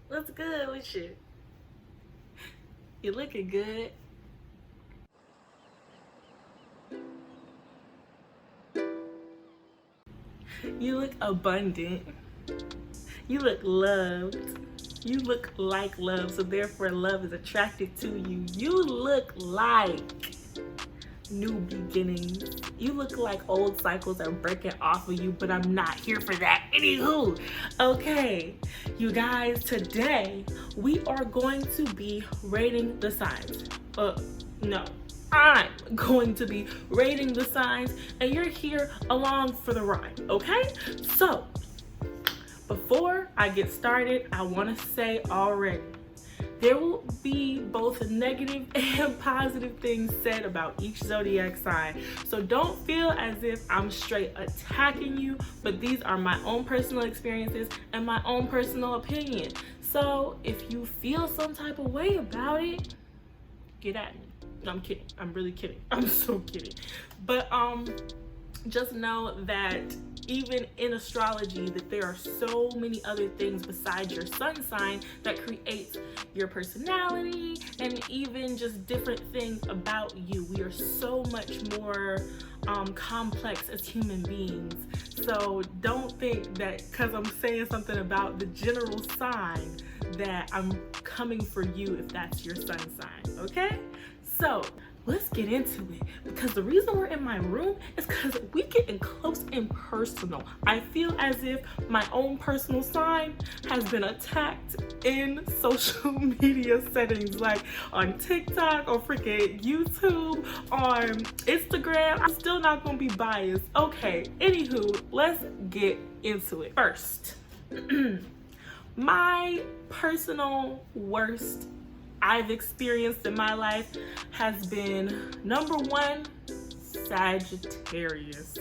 What's good with you? You looking good. You look abundant. You look loved. You look like love, so therefore love is attracted to you. You look like new beginnings. You look like old cycles are breaking off of you, but I'm not here for that. Anywho, okay, you guys, today we are going to be rating the signs. No, I'm going to be rating the signs, and you're here along for the ride, okay? So, before I get started, I want to say already, there will be both negative and positive things said about each zodiac sign. So don't feel as if I'm straight attacking you, but these are my own personal experiences and my own personal opinion. So if you feel some type of way about it, get at me. No, I'm kidding. I'm really kidding. I'm so kidding. But just know that even in astrology, that there are so many other things besides your sun sign that creates your personality and even just different things about you. We are so much more complex as human beings. So don't think that because I'm saying something about the general sign that I'm coming for you if that's your sun sign, okay? So let's get into it, because the reason we're in my room is because we getting close and personal. I feel as if my own personal sign has been attacked in social media settings, like on TikTok or freaking YouTube, on Instagram. I'm still not gonna be biased. Okay, anywho, let's get into it. First, my personal worst I've experienced in my life has been number one, Sagittarius.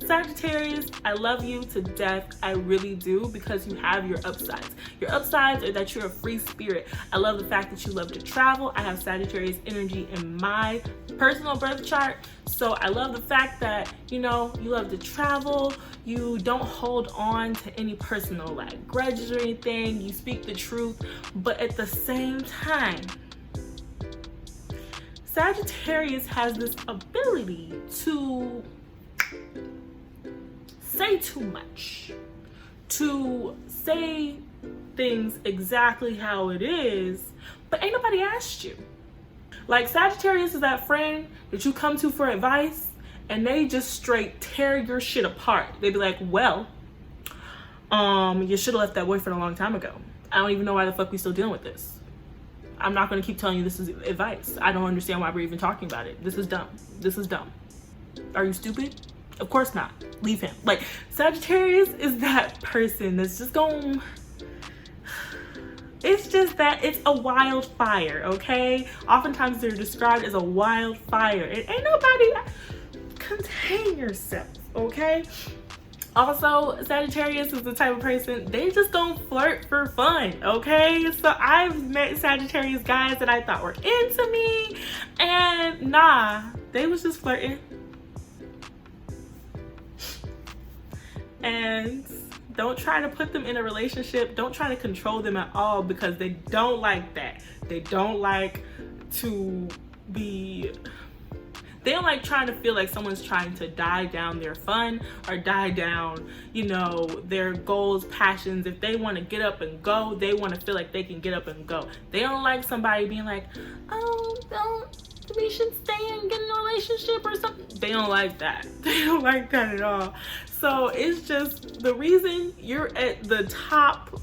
Sagittarius, I love you to death. I really do, because you have your upsides. Your upsides are that you're a free spirit. I love the fact that you love to travel. I have Sagittarius energy in my personal birth chart. So I love the fact that, you know, you love to travel. You don't hold on to any personal like grudges or anything. You speak the truth. But at the same time, Sagittarius has this ability to say too much, to say things exactly how it is, but ain't nobody asked you. Like, Sagittarius is that friend that you come to for advice and they just straight tear your shit apart. They be like, well, you should have left that boyfriend a long time ago. I don't even know why the fuck we still dealing with this. I'm not gonna keep telling you this is advice. I don't understand why we're even talking about it. This is dumb. This is dumb. Are you stupid? Of course not. Leave him. Like, Sagittarius is that person that's just going, it's just that it's a wildfire, okay? Oftentimes they're described as a wildfire. It ain't nobody, contain yourself, okay? Also, Sagittarius is the type of person, they just gonna flirt for fun, okay? So I've met Sagittarius guys that I thought were into me, and nah, they was just flirting. And don't try to put them in a relationship. Don't try to control them at all, because they don't like that. They don't like to be, they don't like trying to feel like someone's trying to die down their fun or die down, you know, their goals, passions. If they want to get up and go, they want to feel like they can get up and go. They don't like somebody being like, oh, we should stay and get in a relationship or something. They don't like that. They don't like that at all. So it's just, the reason you're at the top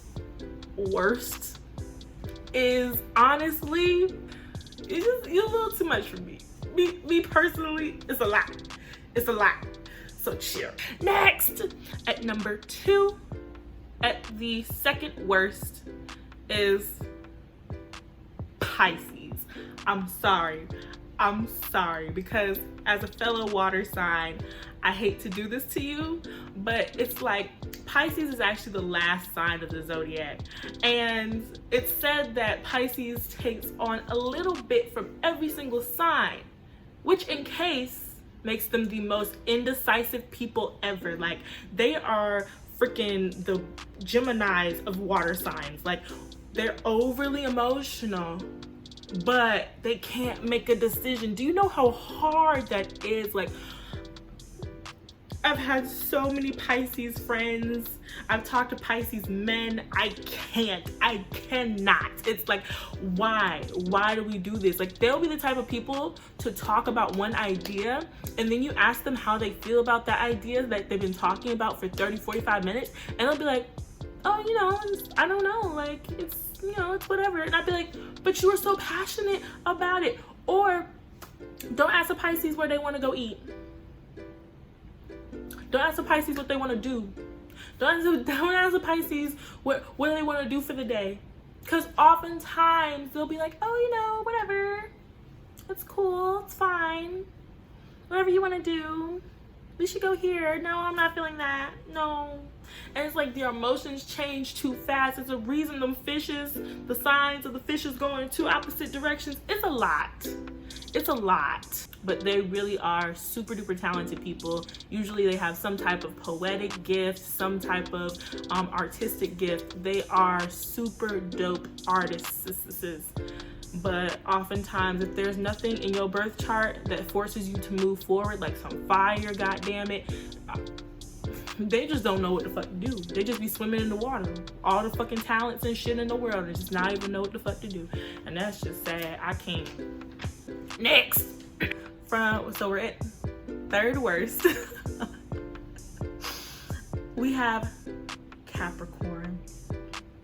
worst is honestly, you're a little too much for me. Me personally, it's a lot. It's a lot. So chill. Next, at number 2, at the second worst, is Pisces. I'm sorry, because as a fellow water sign, I hate to do this to you, but it's like Pisces is actually the last sign of the zodiac, and it's said that Pisces takes on a little bit from every single sign, which in case makes them the most indecisive people ever. Like, they are freaking the Geminis of water signs. Like, they're overly emotional, but they can't make a decision. Do you know how hard that is? Like, I've had so many Pisces friends. I've talked to Pisces men. I cannot. It's like, why? Why do we do this? Like, they'll be the type of people to talk about one idea, and then you ask them how they feel about that idea that they've been talking about for 30, 45 minutes, and they'll be like, oh, you know, I don't know, like, it's, you know, it's whatever. And I'd be like, but you were so passionate about it. Or don't ask a Pisces where they want to go eat. Don't ask the Pisces what they want to do. Don't ask the Pisces what do they want to do for the day. Because oftentimes they'll be like, oh, you know, whatever. It's cool. It's fine. Whatever you want to do. We should go here. No, I'm not feeling that. No. And it's like their emotions change too fast. It's a reason them fishes, the signs of the fishes go in two opposite directions. It's a lot. It's a lot. But they really are super duper talented people. Usually they have some type of poetic gift, some type of artistic gift. They are super dope artists. But oftentimes, if there's nothing in your birth chart that forces you to move forward, like some fire, goddammit, they just don't know what the fuck to do. They just be swimming in the water. All the fucking talents and shit in the world and just not even know what the fuck to do. And that's just sad. I can't. Next. So we're at third worst. We have Capricorn.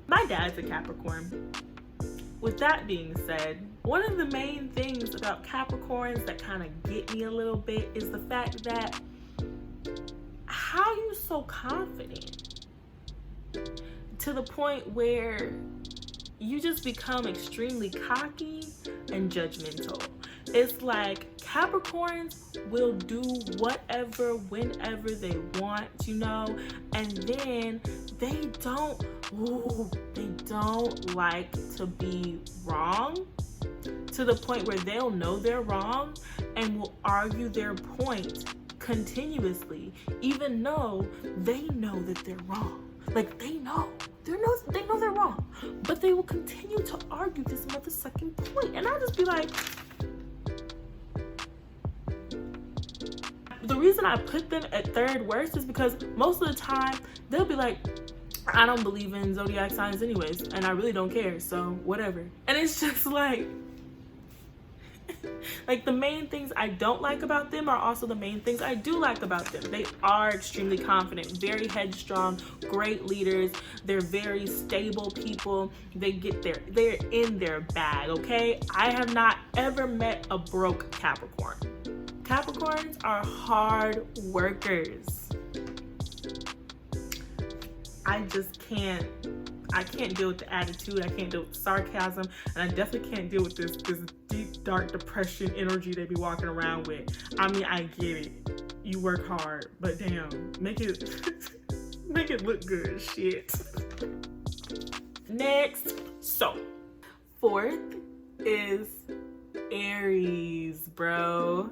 My dad's a Capricorn. With that being said, one of the main things about Capricorns that kind of get me a little bit is the fact that how are you so confident to the point where you just become extremely cocky and judgmental. It's like Capricorns will do whatever, whenever they want, you know, and then they don't like to be wrong to the point where they'll know they're wrong and will argue their point continuously, even though they know that they're wrong. Like, they know they're wrong, but they will continue to argue this motherfucking point. And I'll just be like, the reason I put them at third worst is because most of the time they'll be like, I don't believe in zodiac signs anyways, and I really don't care, so whatever. And it's just like the main things I don't like about them are also the main things I do like about them. They are extremely confident, very headstrong, great leaders. They're very stable people. They're in their bag, okay? I have not ever met a broke Capricorn. Capricorns are hard workers. I can't deal with the attitude. I can't deal with sarcasm, and I definitely can't deal with this deep, dark depression energy they be walking around with. I mean, I get it. You work hard, but damn, make it look good. Shit. Next, so fourth is Aries, bro.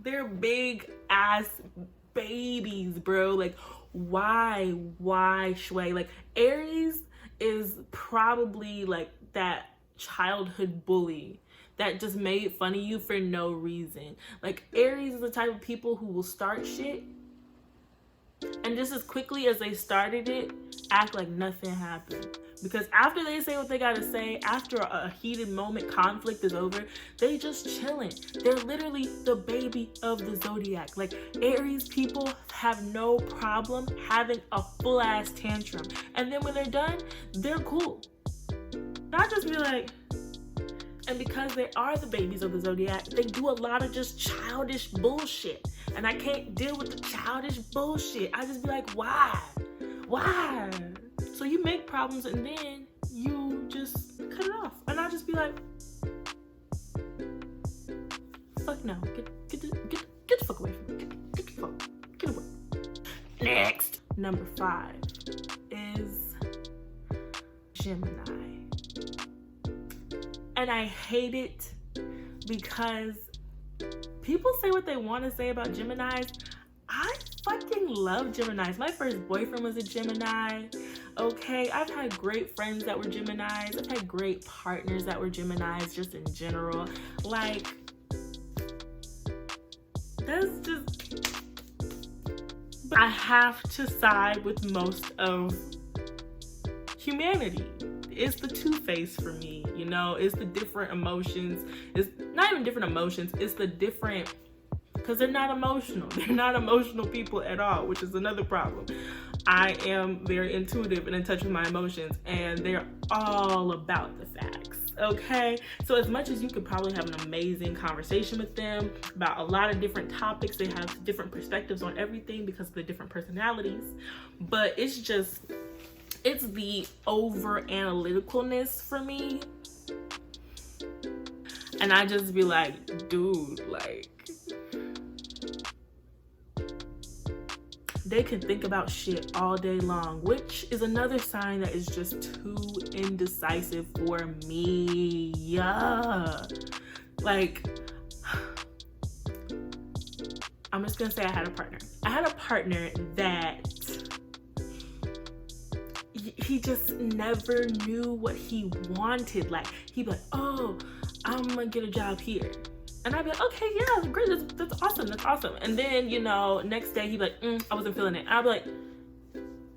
They're big ass babies, bro. Like, why shway? Like, Aries is probably like that childhood bully that just made fun of you for no reason. Like, Aries is the type of people who will start shit and just as quickly as they started it, act like nothing happened. Because after they say what they gotta say, after a heated moment, conflict is over, they just chilling. They're literally the baby of the zodiac. Like, Aries people have no problem having a full ass tantrum. And then when they're done, they're cool. Not just be like, and because they are the babies of the zodiac, they do a lot of just childish bullshit. And I can't deal with the childish bullshit. I just be like, why? Why? So you make problems and then you just cut it off. And I'll just be like, fuck no. Get the fuck away from me. Get away. Next. Number 5 is Gemini. And I hate it because people say what they want to say about Geminis. I fucking love Geminis. My first boyfriend was a Gemini. Okay, I've had great friends that were Geminis. I've had great partners that were Geminis, just in general. Like, that's just... I have to side with most of humanity. It's the two-face for me, you know? It's the different emotions. It's not even different emotions. It's the different... Because they're not emotional. They're not emotional people at all, which is another problem. I am very intuitive and in touch with my emotions, and they're all about the facts, okay? So as much as you could probably have an amazing conversation with them about a lot of different topics, they have different perspectives on everything because of the different personalities, but it's the over analyticalness for me. And I just be like, dude, like, they can think about shit all day long, which is another sign that is just too indecisive for me. Yeah. Like, I'm just gonna say I had a partner. I had a partner that he just never knew what he wanted. Like, he'd be like, oh, I'm gonna get a job here. And I'd be like, okay, yeah, great, that's awesome, that's awesome. And then, you know, next day he'd be like, I wasn't feeling it. And I'd be like,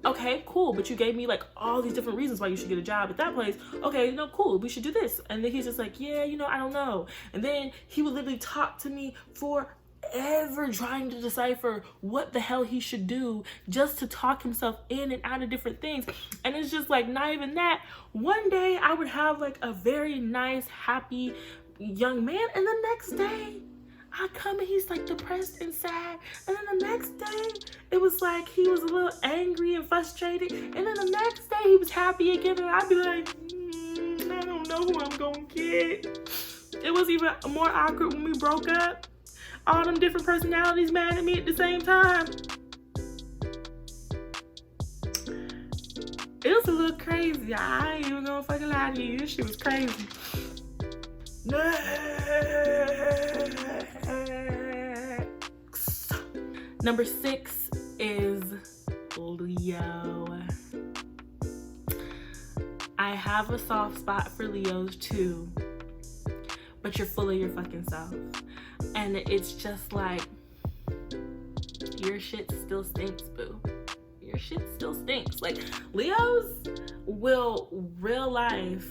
okay, cool, but you gave me like all these different reasons why you should get a job at that place. Okay, no, cool, we should do this. And then he's just like, yeah, you know, I don't know. And then he would literally talk to me forever trying to decipher what the hell he should do just to talk himself in and out of different things. And it's just like, not even that. One day I would have like a very nice, happy young man, and the next day I come and he's like depressed and sad, and then the next day it was like he was a little angry and frustrated, and then the next day he was happy again, and I'd be like, I don't know who I'm gonna get. It was even more awkward when we broke up. All them different personalities mad at me at the same time. It was a little crazy. I ain't even gonna fucking lie to you. This shit was crazy. Next. Number 6 is Leo. I have a soft spot for Leos too, but you're full of your fucking self. And it's just like, your shit still stinks, boo. Your shit still stinks. Like, Leos will real life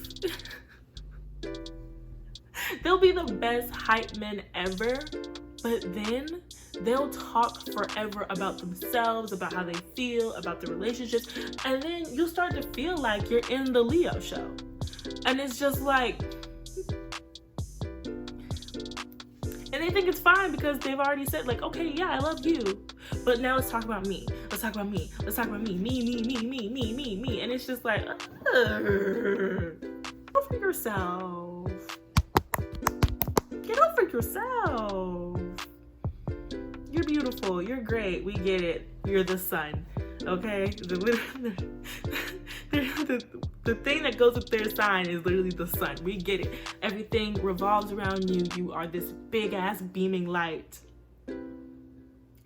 they'll be the best hype men ever, but then they'll talk forever about themselves, about how they feel, about the relationships, and then you'll start to feel like you're in the Leo show. And it's just like, and they think it's fine because they've already said like, okay, yeah, I love you, but now let's talk about me. Let's talk about me. Let's talk about me. Me. And it's just like, over yourself. Get over yourself. You're beautiful. You're great. We get it. You're the sun. Okay? The thing that goes with their sign is literally the sun. We get it. Everything revolves around you. You are this big ass beaming light.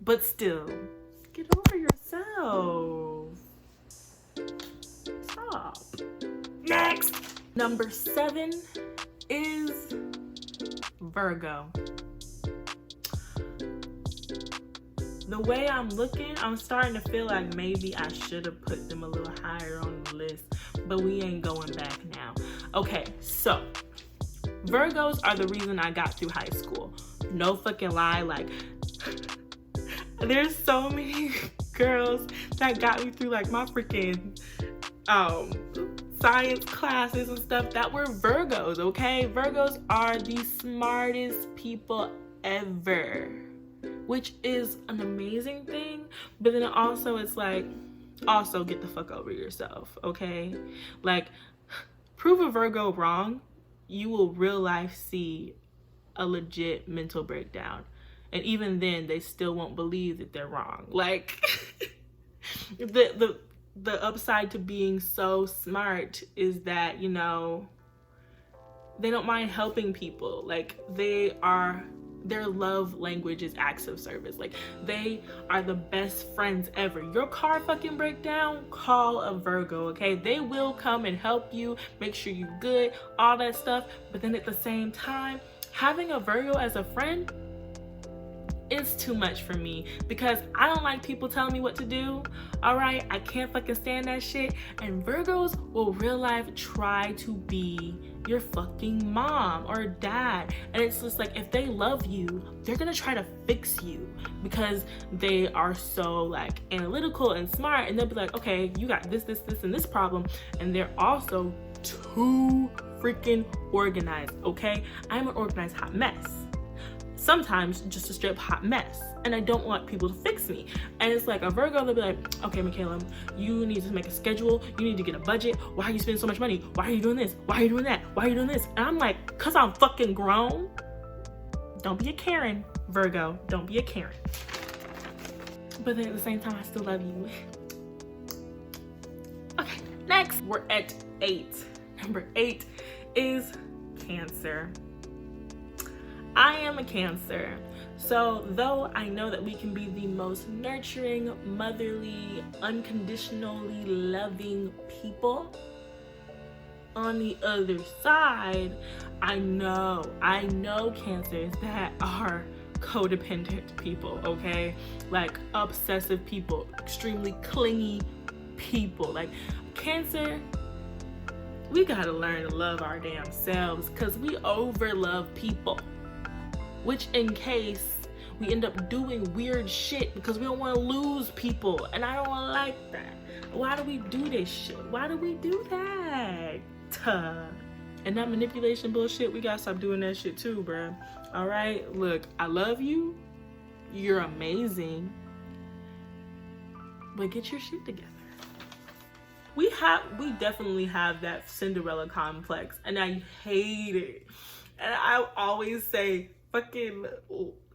But still, get over yourself. Stop. Next. Number 7 is Virgo. The way I'm looking, I'm starting to feel like maybe I should have put them a little higher on the list, but we ain't going back now. Okay, so Virgos are the reason I got through high school. No fucking lie, like there's so many girls that got me through like my freaking science classes and stuff that were Virgos, okay? Virgos are the smartest people ever, which is an amazing thing, but then also it's like, also get the fuck over yourself, okay? Like, prove a Virgo wrong, you will real life see a legit mental breakdown. And even then, they still won't believe that they're wrong. Like, the upside to being so smart is that, you know, they don't mind helping people. Like, they are their love language is acts of service. Like, they are the best friends ever. Your car fucking break down, call a Virgo, okay? They will come and help you, make sure you're good, all that stuff. But then at the same time, having a Virgo as a friend is too much for me, because I don't like people telling me what to do. All right, I can't fucking stand that shit. And Virgos will real life try to be your fucking mom or dad, and it's just like, if they love you, they're gonna try to fix you because they are so like analytical and smart, and they'll be like, okay, you got this and this problem, and they're also too freaking organized. Okay, I'm an organized hot mess, sometimes just a straight hot mess, and I don't want people to fix me. And it's like a Virgo, they'll be like, okay, Michaela, you need to make a schedule, you need to get a budget, why are you spending so much money, why are you doing this, why are you doing that, why are you doing this? And I'm like, cause I'm fucking grown. Don't be a Karen, Virgo, don't be a Karen. But then at the same time, I still love you. Okay, next we're at 8. Number 8 is Cancer. I am a Cancer, so though I know that we can be the most nurturing, motherly, unconditionally loving people, on the other side, I know Cancers that are codependent people, okay? Like obsessive people, extremely clingy people. Like Cancer, we gotta learn to love our damn selves, because we overlove people. Which in case we end up doing weird shit because we don't want to lose people, and I don't want to like that. Why do we do this shit? Why do we do that? And that manipulation bullshit, we gotta stop doing that shit too, bruh. All right, look, I love you, you're amazing, but get your shit together. We definitely have that Cinderella complex, and I hate it. And I always say, fucking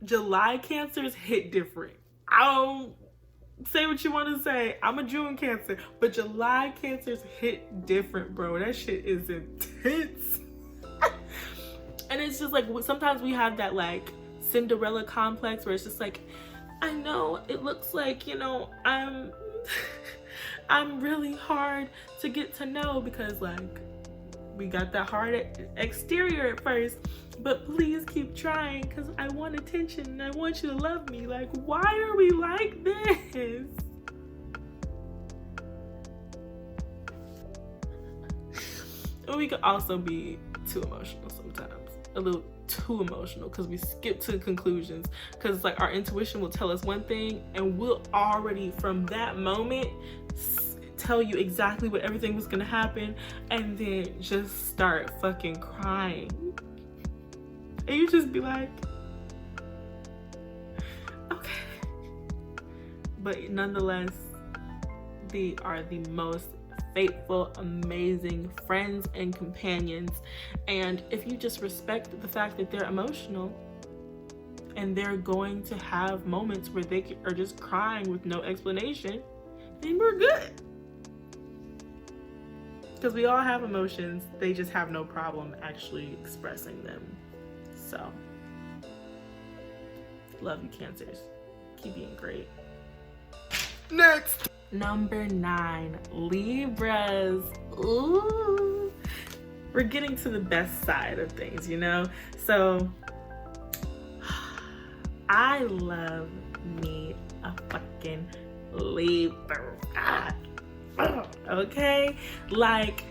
July Cancers hit different. I don't say what you want to say. I'm a June Cancer, but July Cancers hit different, bro. That shit is intense. And it's just like, sometimes we have that like Cinderella complex where it's just like, I know it looks like, you know, I'm really hard to get to know, because like we got that hard exterior at first, but please keep trying, because I want attention and I want you to love me. Like, why are we like this? And we could also be too emotional sometimes, a little too emotional, because we skip to conclusions, because like our intuition will tell us one thing and we'll already from that moment tell you exactly what everything was gonna happen, and then just start fucking crying. And you just be like, okay. But nonetheless, they are the most faithful, amazing friends and companions. And if you just respect the fact that they're emotional and they're going to have moments where they are just crying with no explanation, then we're good. Because we all have emotions, they just have no problem actually expressing them. So, love you, Cancers. Keep being great. Next! Number 9, Libras. Ooh. We're getting to the best side of things, you know? So, I love me a fucking Libra. Okay? Like,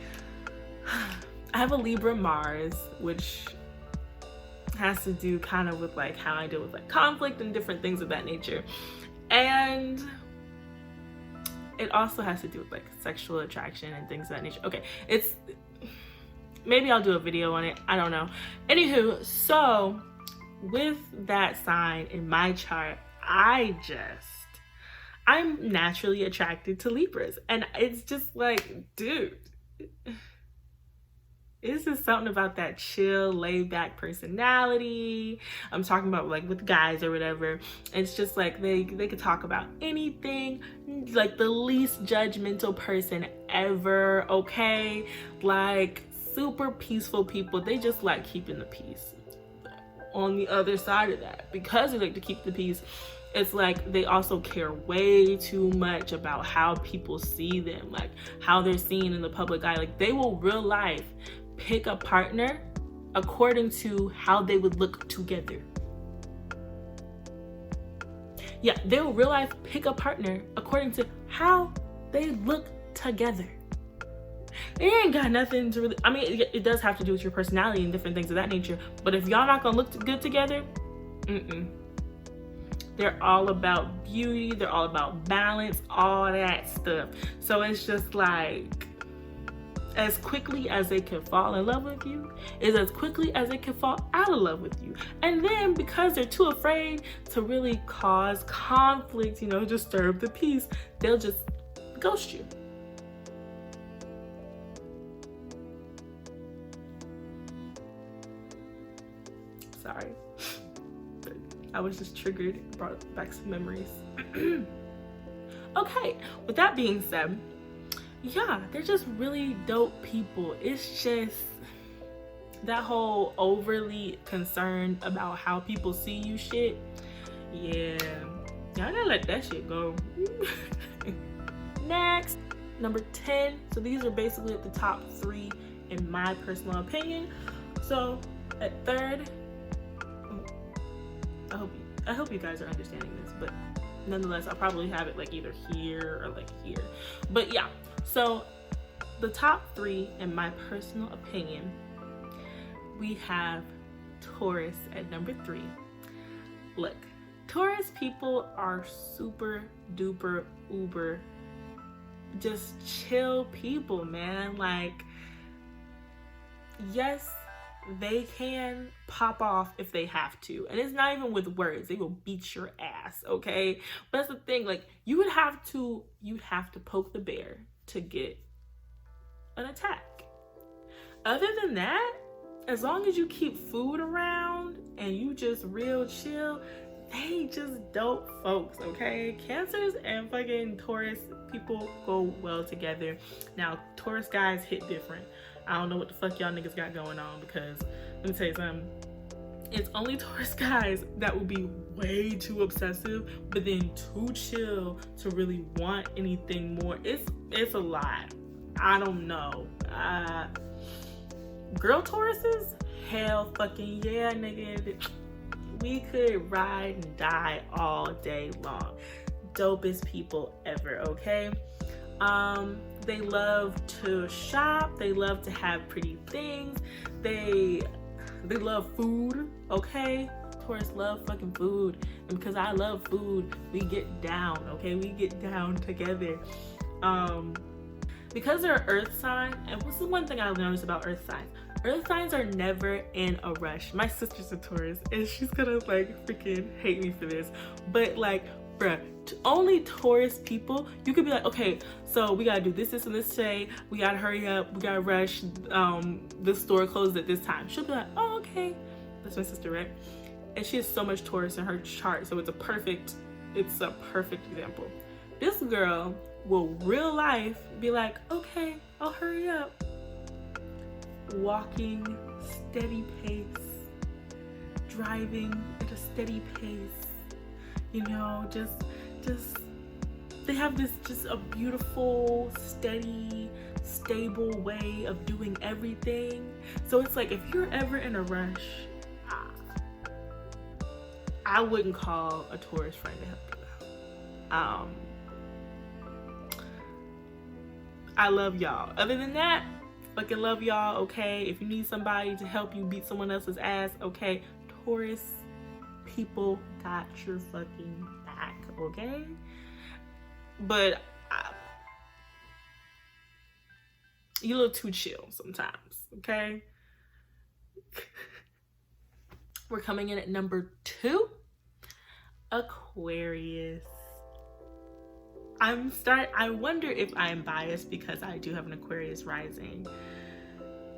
I have a Libra Mars, which has to do kind of with like how I deal with like conflict and different things of that nature. And it also has to do with like sexual attraction and things of that nature. Okay, it's, maybe I'll do a video on it, I don't know. Anywho, so with that sign in my chart, I'm naturally attracted to Libras. And it's just like, dude, it's just something about that chill, laid back personality. I'm talking about like with guys or whatever. It's just like they could talk about anything, like the least judgmental person ever, okay? Like super peaceful people. They just like keeping the peace. on the other side of that, because they like to keep the peace, it's like they also care way too much about how people see them, like how they're seen in the public eye. Like they will real life pick a partner according to how they would look together. Yeah, they will real life pick a partner according to how they look together. It ain't got nothing to really, I mean, it does have to do with your personality and different things of that nature, but if y'all not gonna look good together, they're all about beauty, they're all about balance, all that stuff. So it's just like, as quickly as they can fall in love with you is as quickly as they can fall out of love with you. And then because they're too afraid to really cause conflict, you know, disturb the peace, they'll just ghost you. Sorry, I was just triggered, brought back some memories. Okay, with that being said, yeah, they're just really dope people. It's just that whole overly concerned about how people see you shit. Yeah, y'all gotta let that shit go. Next, number 10. So these are basically at the top 3 in my personal opinion. So at third, I hope you guys are understanding this, but nonetheless, I'll probably have it like either here or like here. But yeah, so the top 3 in my personal opinion, we have Taurus at number 3. Look, Taurus people are super duper uber just chill people, man. Like, yes, they can pop off if they have to, and it's not even with words. They will beat your ass, okay? But that's the thing, like, you'd have to poke the bear to get an attack. Other than that, as long as you keep food around and you just real chill, they just dope folks, okay? Cancers and fucking Taurus people go well together. Now, Taurus guys hit different. I don't know what the fuck y'all niggas got going on, because let me tell you something. It's only Taurus guys that will be way too obsessive, but then too chill to really want anything more. It's a lot. I don't know. Girl Tauruses? Hell fucking yeah, nigga. We could ride and die all day long. Dopest people ever, okay? They love to shop. They love to have pretty things. They love food, okay? Taurus love fucking food. And because I love food, we get down, okay? We get down together. Because they're earth sign, and what's the one thing I've noticed about earth signs? Earth signs are never in a rush. My sister's a Taurus, and she's gonna like freaking hate me for this, but like, bruh, only Taurus people, you could be like, okay, so we gotta do this and this today, we gotta hurry up, we gotta rush, this store closed at this time. She'll be like, oh, okay. That's my sister, right? And she has so much Taurus in her chart, so it's a perfect example. This girl will real life be like, okay, I'll hurry up. Walking steady pace, driving at a steady pace, you know, just they have this just a beautiful, steady, stable way of doing everything. So it's like, if you're ever in a rush, I wouldn't call a Taurus friend to help you out. I love y'all. Other than that, fucking love y'all, okay? If you need somebody to help you beat someone else's ass, okay? Taurus people got your fucking back, okay? But you look too chill sometimes, okay? We're coming in at number 2, Aquarius. I wonder if I'm biased because I do have an Aquarius rising,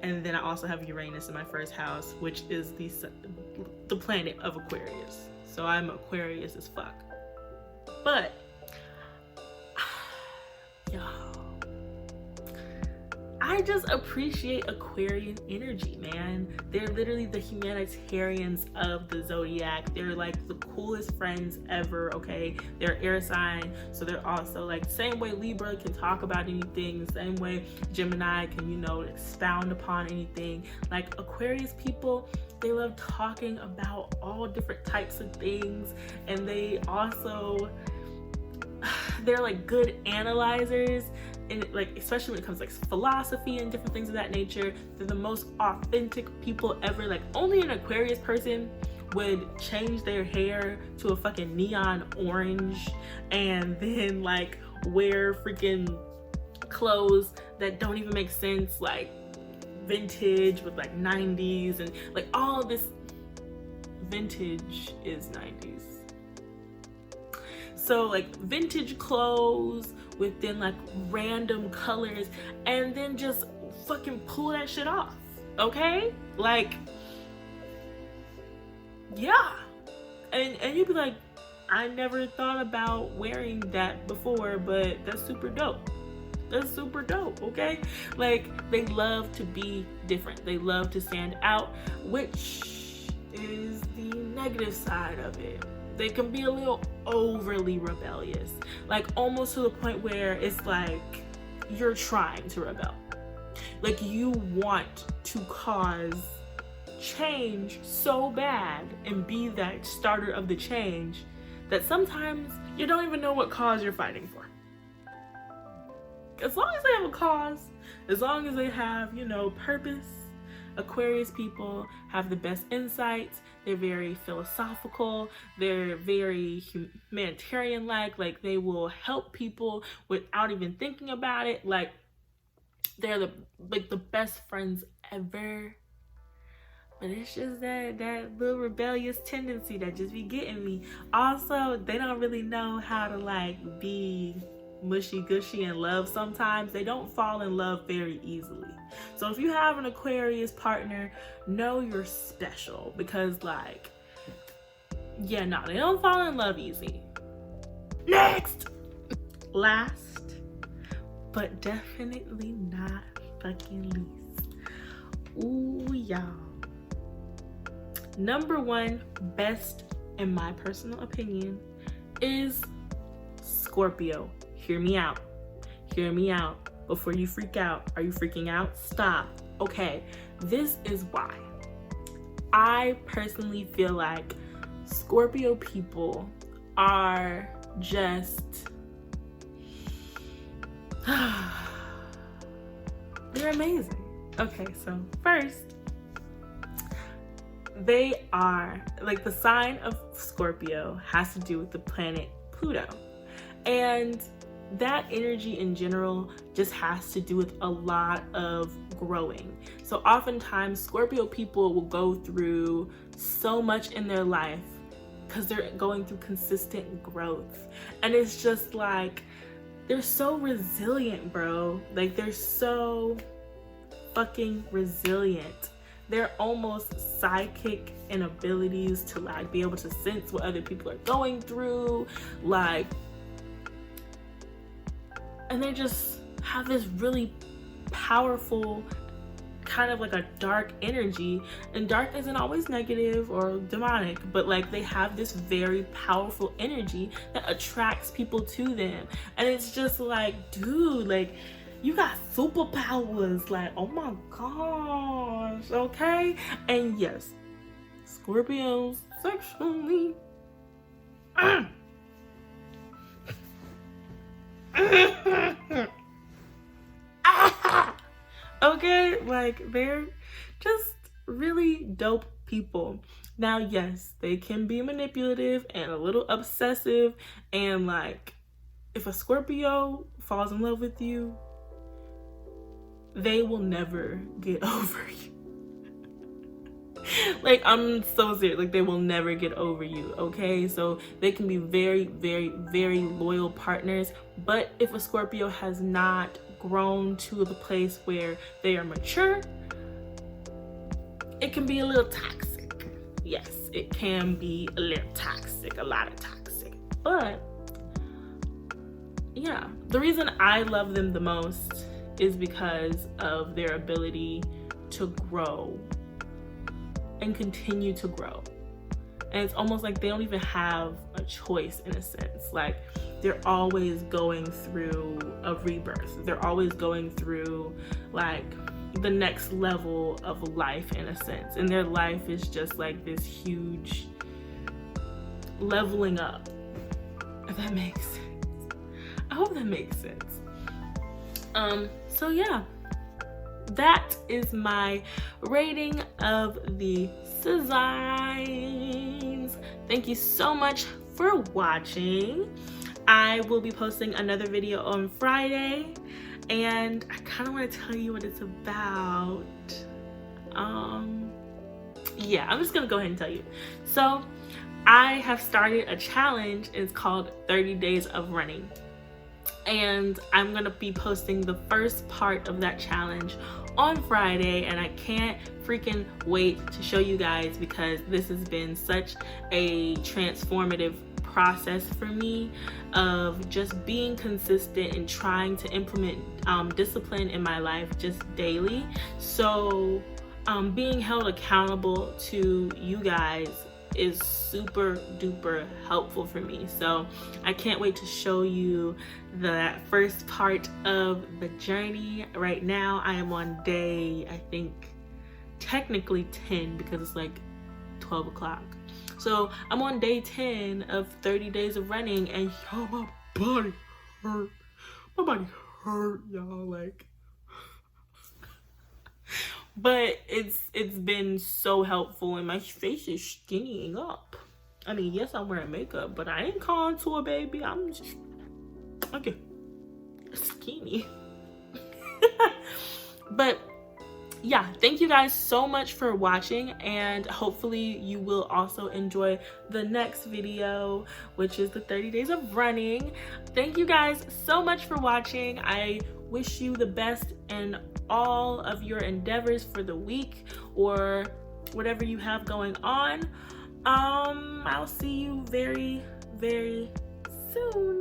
and then I also have Uranus in my first house, which is the planet of Aquarius. So I'm Aquarius as fuck. But y'all, I I just appreciate Aquarian energy, man. They're literally the humanitarians of the Zodiac. They're like the coolest friends ever, okay? They're air sign, so they're also like, same way Libra can talk about anything, the same way Gemini can, you know, expound upon anything. Like Aquarius people, they love talking about all different types of things, and they also, they're like good analyzers, and like especially when it comes to like philosophy and different things of that nature. They're the most authentic people ever. Like only an Aquarius person would change their hair to a fucking neon orange and then like wear freaking clothes that don't even make sense, like vintage with like 90s and like all this. Vintage is 90s. So like vintage clothes with then like random colors, and then just fucking pull that shit off, okay? Like, yeah. And you'd be like, I never thought about wearing that before, but that's super dope. That's super dope, okay? Like, they love to be different. They love to stand out, which is the negative side of it. They can be a little overly rebellious, like almost to the point where it's like you're trying to rebel. Like you want to cause change so bad and be that starter of the change that sometimes you don't even know what cause you're fighting for. As long as they have a cause, as long as they have, you know, purpose, Aquarius people have the best insights. They're very philosophical. They're very humanitarian-like they will help people without even thinking about it. Like they're the best friends ever. But it's just that little rebellious tendency that just be getting me. Also, they don't really know how to like be mushy gushy in love sometimes. They don't fall in love very easily. So if you have an Aquarius partner, know you're special, because like, yeah, no, they don't fall in love easy. Next! Last, but definitely not fucking least. Ooh, y'all. Number one, best in my personal opinion, is Scorpio. Hear me out. Hear me out before you freak out. Are you freaking out? Stop. Okay, this is why. I personally feel like Scorpio people are just they're amazing. Okay, so first, they are like, the sign of Scorpio has to do with the planet Pluto, and that energy in general just has to do with a lot of growing. So oftentimes Scorpio people will go through so much in their life because they're going through consistent growth, and it's just like they're so resilient, bro. Like they're so fucking resilient. They're almost psychic in abilities to like be able to sense what other people are going through, like, and they just have this really powerful kind of like a dark energy. And dark isn't always negative or demonic, but like they have this very powerful energy that attracts people to them. And it's just like, dude, like you got superpowers, like, oh my gosh, okay? And yes, Scorpios sexually okay, like they're just really dope people. Now, yes, they can be manipulative and a little obsessive, and like if a Scorpio falls in love with you, they will never get over you. Like, I'm so serious. Like, they will never get over you, okay? So they can be very, very, very loyal partners. But if a Scorpio has not grown to the place where they are mature, it can be a little toxic. Yes, it can be a little toxic, a lot of toxic. But yeah, the reason I love them the most is because of their ability to grow and continue to grow. And it's almost like they don't even have a choice in a sense. Like, they're always going through a rebirth. They're always going through like the next level of life in a sense. And their life is just like this huge leveling up, if that makes sense. I hope that makes sense. So yeah, that is my rating of the signs. Thank you so much for watching. I will be posting another video on Friday, and I kind of want to tell you what it's about. Yeah, I'm just gonna go ahead and tell you. So I have started a challenge. It's called 30 Days of Running, and I'm gonna be posting the first part of that challenge on Friday, and I can't freaking wait to show you guys, because this has been such a transformative process for me of just being consistent and trying to implement discipline in my life just daily. So being held accountable to you guys is super duper helpful for me. So I can't wait to show you that first part of the journey. Right now I am on day, I think technically 10, because it's like 12 o'clock. So I'm on day 10 of 30 days of running, and y'all, my body hurt. My body hurt, y'all, like. But it's been so helpful, and my face is skinnying up. I mean, yes, I'm wearing makeup, but I ain't contour, baby. I'm just, okay, skinny. But yeah, thank you guys so much for watching, and hopefully you will also enjoy the next video, which is the 30 days of running. Thank you guys so much for watching. I wish you the best in all of your endeavors for the week, or whatever you have going on. I'll see you very, very soon.